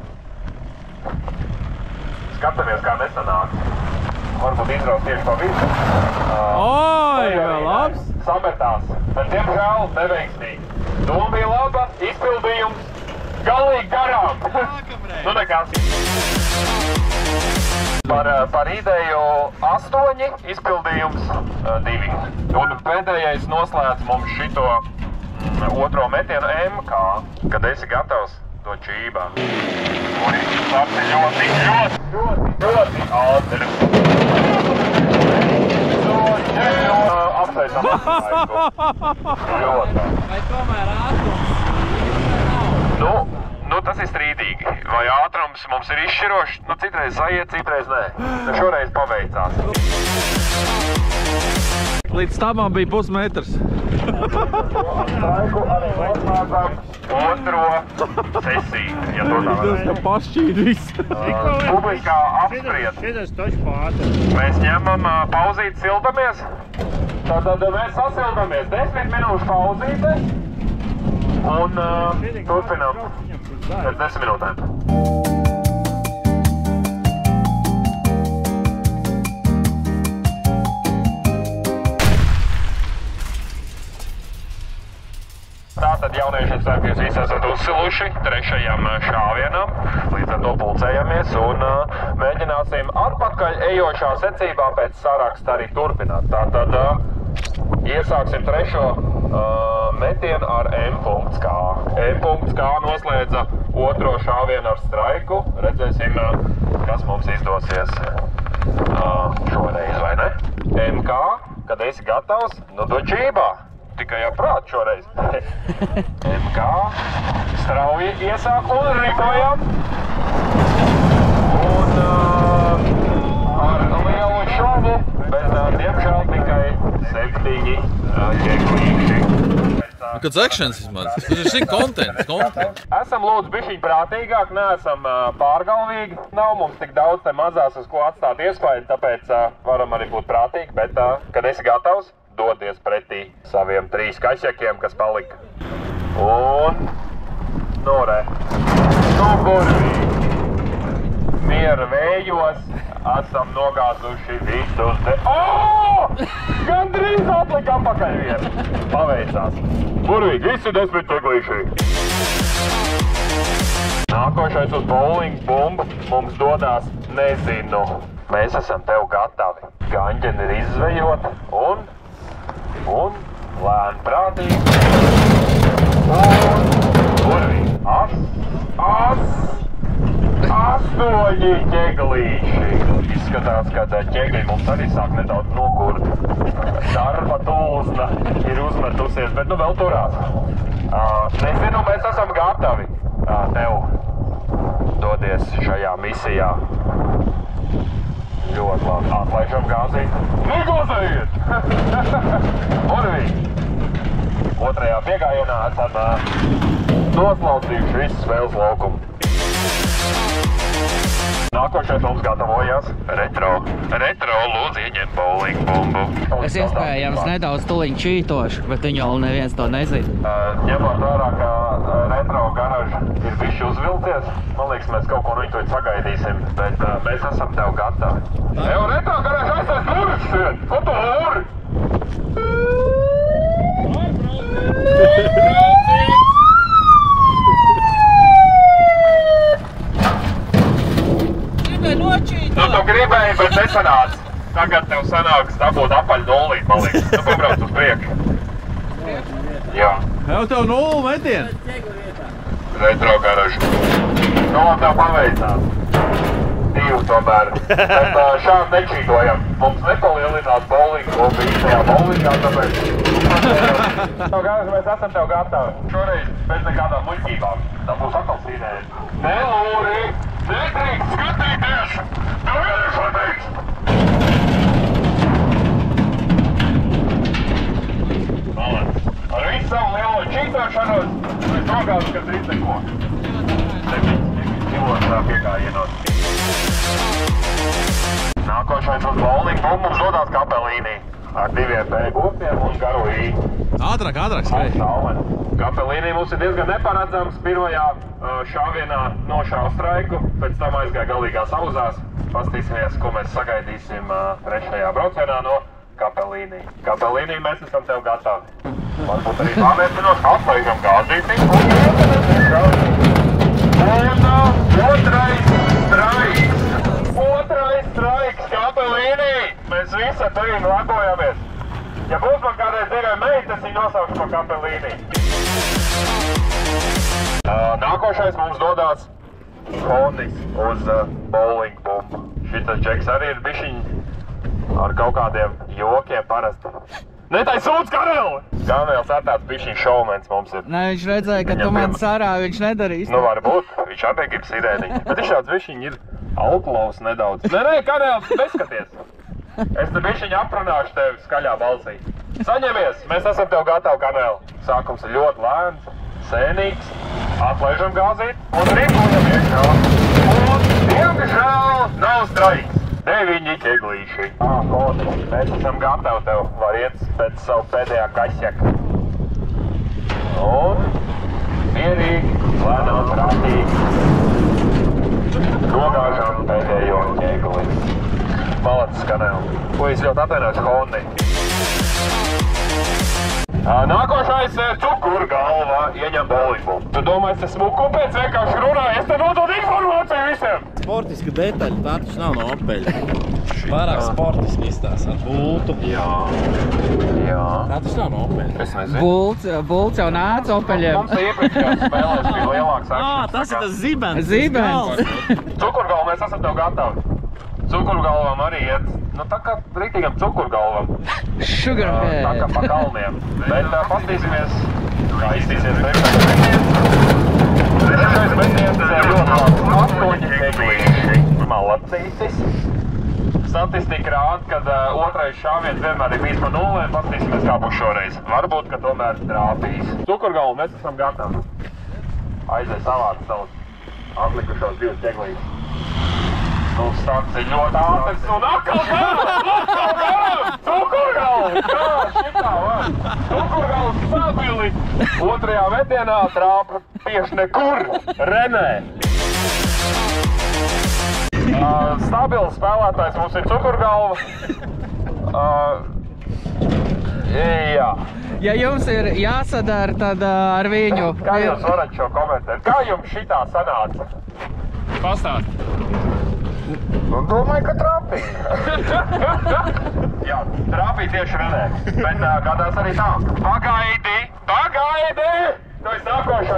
Skatāmies, kā nesanāks. Varbūt izraus tieši pa visu. Oi, vēl labs! Sametās, bet diemžēl neveiksmīgi. Doma bija laba, izpildījums galīgi garām. Nu nekās. Par ideju 8, izpildījums 2. Un pēdējais noslēdz mums šito otro metienu MK, kad esi gatavs to čībā. Un tas ir ļoti ātri. Apsveicam laiku. Ļoti. Vai tomēr ātrums? Nu, tas ir strīdīgi. Vai ātrums mums ir izšķirošs? Nu, citreiz zaiet, citreiz nē. Nu, šoreiz paveicās. Līdz stāvām bija pusmetrs. Laiku arī noslēdzam otro sesiju, ja to tā varēja. Tas pašķīt viss. Publiskā apspried. Šitas toši pātri. Mēs ņemam pauzīt, sildamies. Tātad mēs sasildamies 10 minūšu pauzīte. Un turpinām pēc 10 minūtēm. Tātad jaunieši, es ceru, ka jūs visi esat uzsiluši 3. šāvienam, līdz ar to pulcējamies un mēģināsim atpakaļ ejošā secībā pēc saraksta arī turpināt. Tātad iesāksim 3. metienu ar M.K. M.K. noslēdza otro šāvienu ar straiku. Redzēsim, kas mums izdosies šoreiz, vai ne? MK, kad esi gatavs, nu do čībā. Tikai jāprāt šoreiz. MK, strauji iesāk un ripojam. Un ar lielu šovu, bet diemžēl tikai 7 ķeklīši. Kāds actions vismaz? Tas ir šī kontents. Esam lūdzu bišķiņ prātīgāk, neesam pārgalvīgi. Nav mums tik daudz te mazās, uz ko atstāt iespēju, tāpēc varam arī būt prātīgi, bet, kad esi gatavs, dodies pretī saviem 3 kašekiem, kas palika. Un norē. Burvīgi. Miera vējos esam nogāzuši visus te. Gandrīz atlika apakaļ vienu. Paveicās. Burvīgi, visi 10 ķeglīši. Nākošais uz bowling bumbu mums dodās nezinu. Mēs esam tev gatavi. Gaņģeni ir izvejot un lēni prātīgi. Un burvīgi. 8 ķeglīši. Izskatās, ka ķegļi mums arī sāk nedaudz nogurt. Darba tulzna ir uzmetusies, bet nu vēl turās. Nezinu, mēs esam gatavi tev dodies šajā misijā. Ļoti labi. Atlaižam gāzīt. Negozējiet! Burvīgi. Otrajā piegājienā esam noslaucījuši visu spēles laukumu. Nākošais mums gatavojas retro. Retro lūdzu ieņem bowling bumbu. Es iespējams nedaudz tuliņ čītošu, bet viņu vēl neviens to nezina. Ņemot vērā, ka retro garaža ir bišķi uzvilcies, man liekas, mēs kaut ko no viņu tuļ sagaidīsim, bet mēs esam tev gatavi. Evo, retro garaža aiztais durvis šeit! Ko tu lūri? Nu, tu gribēji, bet nesanāc. Tagad tev sanāks dabūt apaļ nulīt, man liekas. Tu pabrauc uz priekšu. Jā. Jau tev 0 metienu. Retro garažu. Nu, un tev paveicās. 2 tomēr. Bet šādi nečītojam. Mums nepalielinās bowlingu, un bija tajā bowlingā, tāpēc... Tev garažu, mēs esam tev gatavi. Šoreiz bez nekādām muļķībām. Tā būs atkal sīnēs. Nelūri! Nedrīkst skatīties! Tev vienreiz pateiks! Malēc. Ar visu savu lielo čītošanos mēs nogāzu, ka drīz neko. 7 kilos piegājienos. Nākošais uz bowling bumbu mums dodās Kapelīnī. Ar 2 B-burtiem un garu I. Ātrāk, skrēj. Kapelīnī mums ir diezgan neparedzams. Pirmajā šāvienā nošāva straiku, pēc tam aizgāja galīgās auzās. Pastīsimies, ko mēs sagaidīsim 3. braucienā no Kapelīnī. Kapelīnī mēs esam tev gatavi. Varbūt arī pārliecinos, atlaidam gāzīti. Un otrais straiks. Otrais straiks, Kapelīnī! Mēs visi ar tevīm lepojamies. Ja būs man kādreiz divai meitas, viņi nosaukšu pa Kapelīnī. Nākošais mums dodās Honis uz bowling bumbu. Šitas džeks arī ir bišķiņ ar kaut kādiem jokiem parasti. Netai sūdz Kareli! Ganēls ar tāds bišķiņ šoumens mums ir. Nē, viņš redzēja, ka tu man sarā, viņš nedarīs. Nu, varbūt, viņš arī grib sirēniņu. Bet viņš tāds bišķiņ ir outlaws nedaudz. Nē, Karels, neskaties! Es te bišķiņ aprunāšu tevi skaļā balsī. Saņemies, mēs esam tev gatavi, Kareli. Sākums ir ļoti lēns, sēnīgs. Atlaižam gāzīt un rīkojam iekšā. Un, diemžēl, nav straiks. 9 ķeglīši. Kodri, mēs esam gatavi tev. Var iet pēc savu pēdējā kašjaka. Un mierīgi, lēnām, prātīgi. Nogāžam pēdējo ķegli. Malacis, Kaneli. Ko es ļoti atvainošu, Honi. Nākošais cukurgalva ieņem bowlingu. Tu domā, es te smuku pēc vienkārši runāju, es te nodod informāciju visiem! Sportiska detaļa, tā taču nav no Opeļa. Pārāk sportiski izstāst ar bultu. Jā. Tā taču nav no Opeļa. Es nezinu. Bults jau nāca Opeļiem. Mums iepriekšējās spēlēs bija lielāks akšņs. Tas ir tas zibens. Zibens. Cukurgalva, mēs esam tev gatavi. Cukurgalvam arī iet, nu tā kā rītīgam cukurgalvam. Sugarhead. Tā kā pa kalniem. Bet pastīsimies, kā iztīsies trešais metiens. Trešais metiens ļoti labs. 8 ķeglīši. Malacītis. Statistika rāda, kad otrais šāviens vienmēr ir bijis pa 0. Pastīsimies, kā būs šoreiz. Varbūt, ka tomēr trāpīs. Cukurgalvu mēs esam gatavi. Aizies savākt savus atlikušos 2 ķeglīšus. Nu, starts ir ļoti ātrs un atkal garam! Cukurgalva! Kā šitā var? Cukurgalva stabili! Otrajā metienā trāpa tieši nekur! Renē! Stabils spēlētājs mums ir Cukurgalva. Jā. Ja jums ir jāsadara, tad ar viņu. Kā jūs varat šo komentēt? Kā jums šitā sanāca? Pastāst. Nu, domāju, ka trāpīja. Jā, trāpīja tieši Renē. Bet gadās arī tā. Pagaidi! Tu esi nākošo.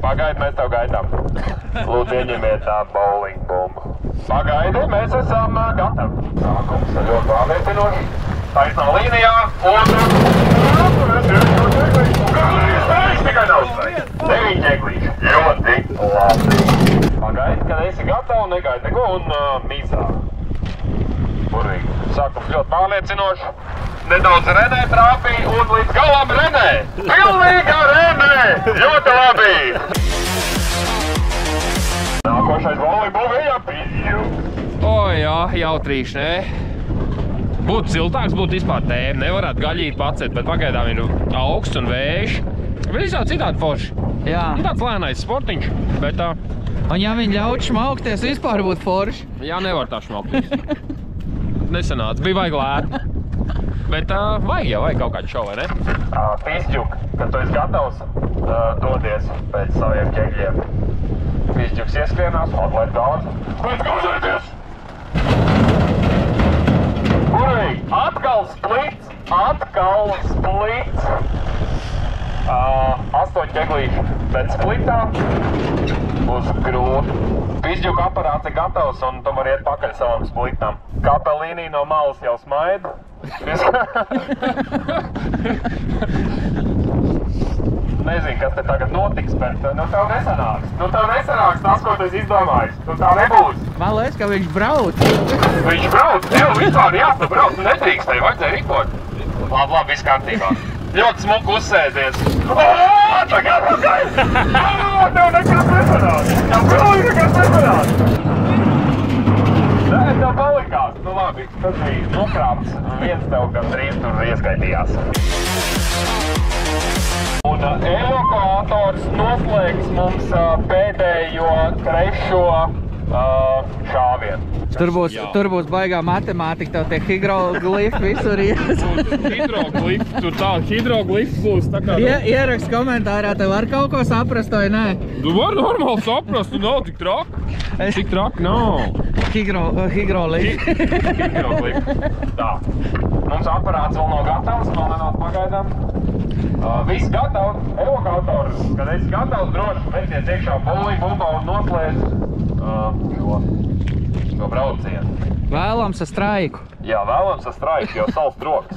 Pagaidi, mēs tev gaidām. Lūdzu, ieņemiet tā bowling bumbu. Pagaidi, mēs esam gatavi. Sākums ir ļoti pārliecinoši. Taisnā līnijā. Tikai nav straiks. 9 ķeglīši. Ļoti labi. Pagaidi, kad esi gatava, negaidi neko un mīsā. Burvīgi. Sākums ļoti pārliecinoši. Nedaudz Renē trāpīja un līdz galam Renē. Pilnīga Renē. Ļoti labi. Nākošais volejbola bija Pizju. O jā, jautrīši, ne? Būtu siltāks, būtu vispār tēma. Nevarētu gaļīt pacēt, bet pagaidām ir augsts un vējš. Visādi citādi forši. Jā. Tāds lēnais sportiņš, bet tā... Un ja viņi ļaut šmaukties, vispār būtu forši. Jā, nevar tā šmaukties. Nesanāca, bija vajag lēt. Bet vajag kaut kādu šovu, vai ne? Pizģuk, kad tu esi gatavs, dodies pēc saviem ķegļiem. Pizģuks ieskrienās, atlaid gāzi. Pēc gāzēties! Burvīgi! Atkal splits! 8 ķeglīši, bet splitā būs grūti. Pizģuka aparāts ir gatavs un tu vari iet pakaļ savam splitam. Kapelīnī no malas jau smaida. Nezinu, kas te tagad notiks, bet nu tev nesanāks. Nu tev nesanāks tas, ko tu esi izdomājis. Nu tā nebūs. Man liekas, ka viņš brauc. Viņš brauc? Tev vispār jāpabrauc. Nu nedrīkst, tev vajadzēja rikot. Labi, viss kārtībā. Ļoti smuku uzsēdies. Tagad pakaļ! Tev nekas nesanāks. Tev pilnīgi nekas nesanāks. Nē, tev palikās. Nu labi, tas bija nokrāpts. Viens tev gandrīz tur ieskaitījās. Un evakuators noslēgs mums pēdējo trešo šāvienu. šāvienu. Tur būs baigā matemātika, tev tie hidroglifi visur ir. Hidroglifi, tur tā, hidroglifi būs tā kā... Ierakst komentārā, tev var kaut ko saprast, vai nē? Tu var normāli saprast, tu nav tik traki. Tik traki nav. Hidroglifi. Tā. Mums aparāts vēl nav gatavs, vēl nenāk pagaidām. Viss gatavs, evokators, kad esi gatavs, droši meties iekšā bowling bumbā un noslēdz šo braucienu. Vēlams ar straiku. Jā, vēlams ar straiku, jo salst rokas.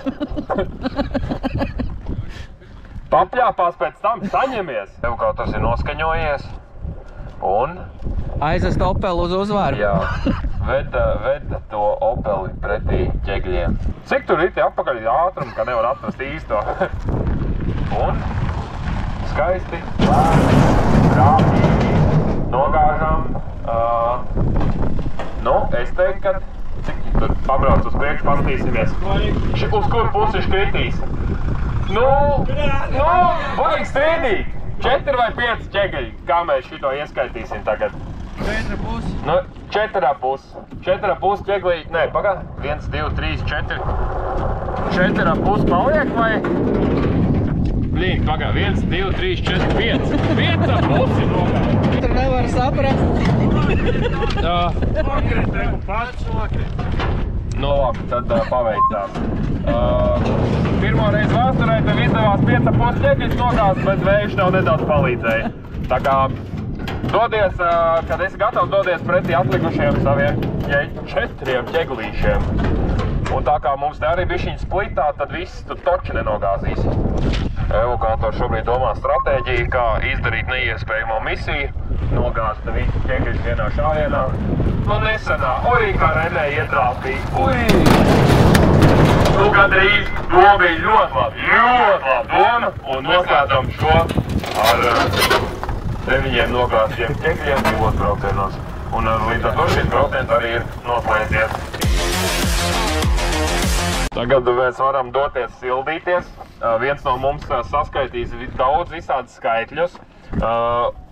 Papļāpās pēc tam, saņemies. Evokators ir noskaņojies un... Aizvest Opelu uz uzvaru. Jā, ved to Opeli pretī ķegļiem. Cik tur ir tie apakaļ ātrumi, ka nevar atrast īsto? Un skaisti, lēni, prātīgi, nogāžam. Es teiktu, ka cik tur pabrauc uz priekšu, pastīsimies. Uz kur pusi kritīs? Baigi strīdīgi. 4 vai 5 ķegeļi, kā mēs šito ieskaitīsim tagad? 4,5. 4,5 ķeglī, nē, pagā. 1, 2, 3, 4. 4,5 paliek vai? Blīn, pagā, 1, 2, 3, 4, 5. 5,5 ir nogāja. Tur nevar saprast. Nokritēju pats nokrit. Labi, tad paveicās. Pirmo reizi vēsturē tev izdevās 5,5 ķegļus nogāzt, bet vējš tev nedaudz palīdzēja. Tā kā dodies, kad esi gatavs, dodies pretī atlikušiem saviem 4 ķeglīšiem. Un tā kā mums te arī bišķiņ splitā, tad viss tu toči nenogāzīs. Evokators šobrīd domā stratēģiju, kā izdarīt neiespējamo misiju. Nogāzt visu ķegeļus vienā šāvienā. Nesenā, kā Renē ietrāpīja. Gandrīz, doma bija ļoti laba doma. Un noslēdzam šo ar 9 nogāztiem ķegeļiem 2 braucienos. Un līdz ar to šis brauciens arī ir noslēdzies. Tagad mēs varam doties sildīties. Viens no mums saskaitīs daudz visādus skaitļus.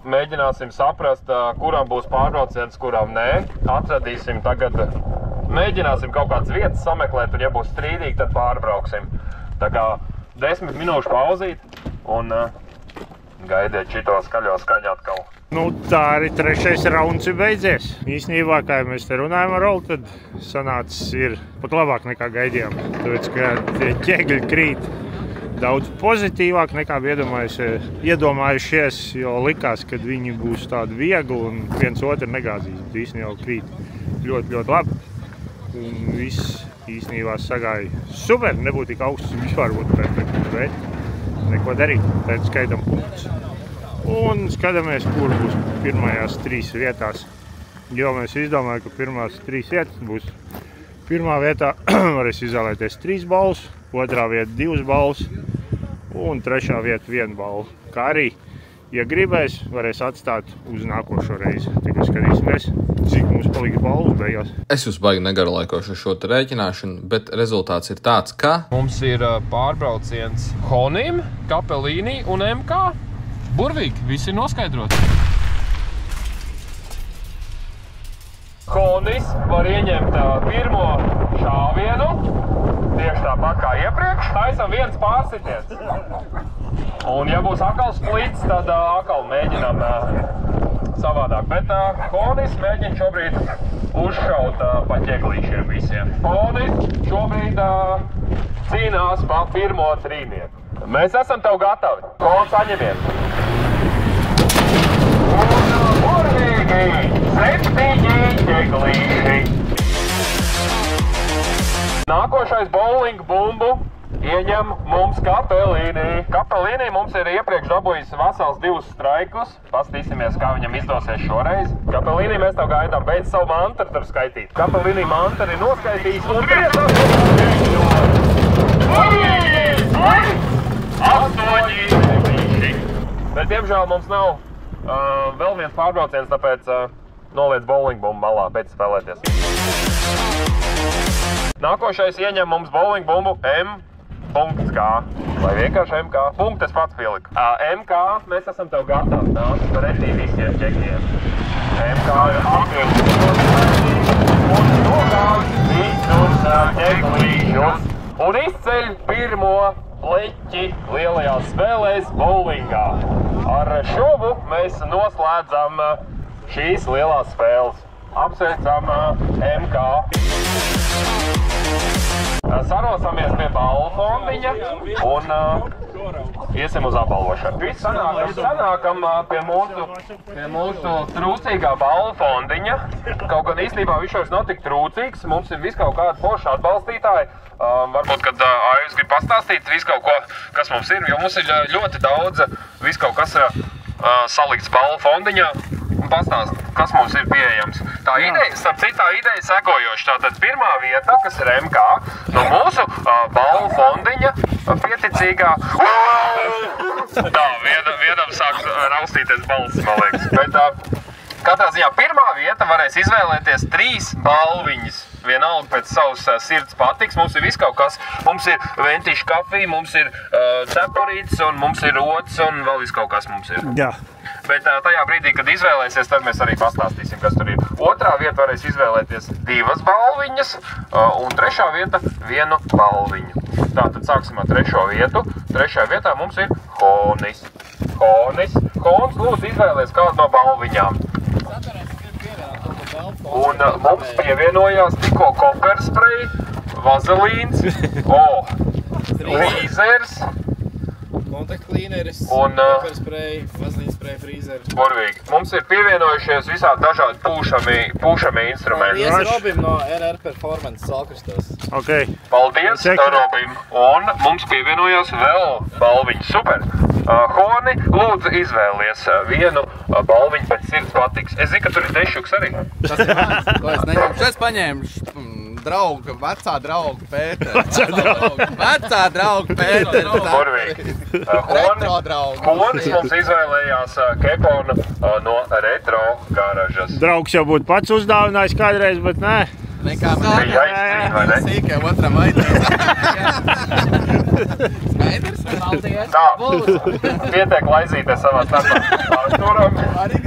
Mēģināsim saprast, kuram būs pārbrauciens, kuram nē. Atradīsim tagad, mēģināsim kaut kādas vietas sameklēt, un ja būs strīdīgi, tad pārbrauksim. Tā kā 10 minūšu pauzīt un gaidiet šito skaļo skaņu atkal. Tā arī 3. rauns ir beidzies. Īstenībā, kā mēs te runājam ar Olu, tad sanācis ir pat labāk nekā gaidījām. Tāpēc, ka tie ķegļi krīt daudz pozitīvāk nekā iedomājušies, jo likās, ka viņi būs tādi viegli un viens otru negāzīs. Bet īstenībā jau krīt ļoti, ļoti labi. Un viss īstenībā sagāja super, nebūtu tik augsts, vispār būtu perfekti, bet neko darīt. Tad skaitam punktus. Un skatāmies, kur būs pirmajās 3 vietās. Jo mēs izdomājam, ka pirmās 3 vietas būs. Pirmā vietā varēs izvēlēties 3 balvas, otrā vieta 2 balvas un trešā vieta 1 balva. Kā arī, ja gribēs, varēs atstāt uz nākošo reizi. Tikai skatīsimies, cik mums palika balvas beigās. Es jūs baigi negarlaikošu šo te rēķināšanu, bet rezultāts ir tāds, ka... Mums ir pārbrauciens Honim, Kapelīni un MK. Burvīgi, viss ir noskaidrots. Honis var ieņemt pirmo šāvienu, tieši tāpat kā iepriekš. Taisam viens pārsitiens. Un ja būs atkal splits, tad atkal mēģinām savādāk. Bet Honis mēģina šobrīd uzšaut pa ķeglīšiem visiem. Honis šobrīd cīnās pa pirmo trīnieku. Mēs esam tev gatavi. Honis, saņemies. Un burvīgi 7 ķeglīši. Nākošais bowling bumbu ieņem mums Kapelīni. Kapelīni mums ir iepriekš dabūjis vesels 2 straikus. Pastīsimies, kā viņam izdosies šoreiz. Kapelīni, mēs tev gaidām, beidz savu mantru tur skaitīt. Kapelīni mantru ir noskaitījis un priecās. 8 ķeglīši. Bet, diemžēl, mums nav vēl viens pārbrauciens, tāpēc noliec bowling bumbu malā, beidz spēlēties. Nākošais ieņem mums bowling bumbu M.K. Vai vienkārši MK? Punktu es pats pieliku. MK, mēs esam tev gatavi nākt pretī visiem ķegliem. MK ir apvienot. pirmo pleķi lielajās spēlēs bowlingā. Ar šovu mēs noslēdzam šīs lielās spēles. Apsveicam MK. Sarosamies pie balvu fondiņa un iesim uz apbalvošanu. Viss sanākam pie mūsu trūcīgā balvu fondiņa. Kaut gan īstenībā viņš vairs nav tik trūcīgs. Mums ir viss kaut kādi forši atbalstītāji. Varbūt, kad Aivs grib pastāstīt visu kaut ko, kas mums ir, jo mums ir ļoti daudz visu kaut kas salikts balvu fondiņā. Un pastāst, kas mums ir pieejams. Tā ideja, starp citā ideja sekojoša. Tātad pirmā vieta, kas ir MK, no mūsu balvu fondiņa pieticīgā. Tā, vienam sāk raustīties balss, man liekas. Bet katrā ziņā pirmā vieta varēs izvēlēties 3 balviņas. Vienalga pēc savas sirds patiks. Mums ir viss kaut kas. Mums ir ventiša kafija, mums ir cepurītes un mums ir rots un vēl viss kaut kas mums ir. Jā. Bet tajā brīdī, kad izvēlēsies, tad mēs arī pastāstīsim, kas tur ir. Otrā vieta varēs izvēlēties 2 balviņas un trešā vieta 1 balviņu. Tātad sāksim ar trešo vietu. Trešajā vietā mums ir Honis. Hons, lūdzu izvēlēs kādu no balviņām. Un mums pievienojās tikko koperspreji, vazelīns, frīzers, kontaktklīneris, koperspreji, vazelīnspreji, frīzers. Burvīgi. Mums ir pievienojušies visādi dažādi pūšamie instrumenti. Paldies Robim no RR Performance Salkristos. Ok. Paldies Robim. Un mums pievienojās vēl balviņi. Super. Honi, lūdzu izvēlies 1 balviņu pēc sirds patiks. Es zinu, ka tur ir dešuks arī. Tas ir mans, ko es neņemu. Šeit paņēmu vecā drauga Pētera. Vecā drauga Pētera. Burvīgi. Honis mums izvēlējās keponu no retro garažas. Draugs jau būtu pats uzdāvinājis kādreiz, bet nē. Nekā man sīkai otram aidēs. Skaidrs? Tā, pietiek laizīties savā starpā.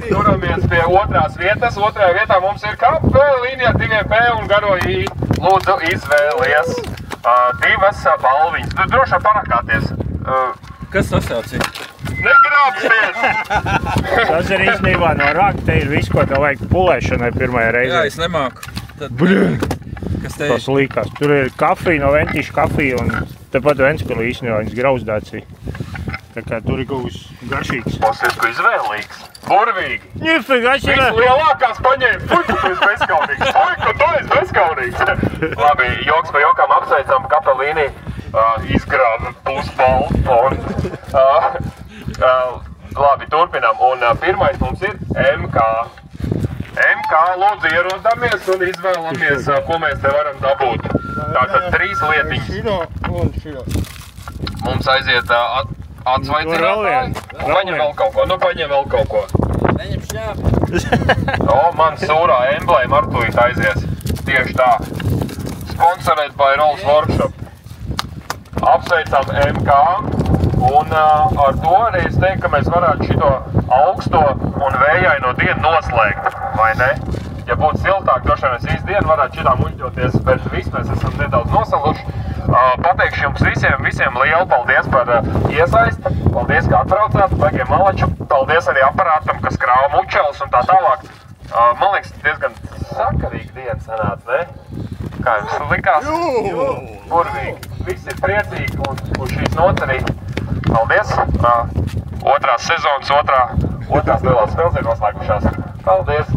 Turamies pie otrās vietas. Otrajā vietā mums ir KP līnija 2P un garo I. Lūdzu izvēlies 2 balviņas. Tu droši parakāties. Kas sasaucīja? Negrābsties! Tas ir īstenībā no raka. Te ir viss, ko tev vajag pulēšanai pirmajā reizē. Jā, es nemāku. Kas te ir? Tas līkās. Tur ir kafija, no ventiša kafija un tepat Ventspilī īstenībā viņas grauzdācija. Tā kā tur ir kaut kas garšīgs. Mums ir ko izvēlīgs. Burvīgi. Ņifīgi, atšķirā. Vislielākās paņēma. Puiku, tu esi bezkaunīgs. Puiku, tu esi bezkaunīgs. Labi, joks pa jokām apsveicam Kapelīni. Izgrāva pusbalvu fondu. Labi, turpinām. Un pirmais mums ir MK. MK, lūdzu ierodamies un izvēlamies, ko mēs te varam dabūt. Tātad 3 lietiņas. Mums aiziet atsvaicinātāji. Paņem vēl kaut ko. Nu, paņem vēl kaut ko. Neņem šļāpi. Man sūrā emblēma ar tūjīt aizies. Tieši tā. Sponsorēt by Rolls Workshop. Apsveicam MK. Un ar to arī es teiktu, ka mēs varētu šito augsto un vējaino dienu noslēgt, vai ne? Ja būtu siltāk, droši vien mēs visu dienu varētu šitā muļķoties, bet viss mēs esam nedaudz nosaluši. Pateikšu jums visiem lielu paldies par iesaisti. Paldies, ka atbraucāt, baigiem malaču. Paldies arī aparātam, kas krāva mučels un tā tālāk. Man liekas, diezgan sakarīgi diena sanāca, ne? Kā jums likās? Burvīgi. Visi ir priecīgi un šīs nots arī. Paldies! Otrās sezonas, otrās lielās spēles ir noslēgušās. Paldies!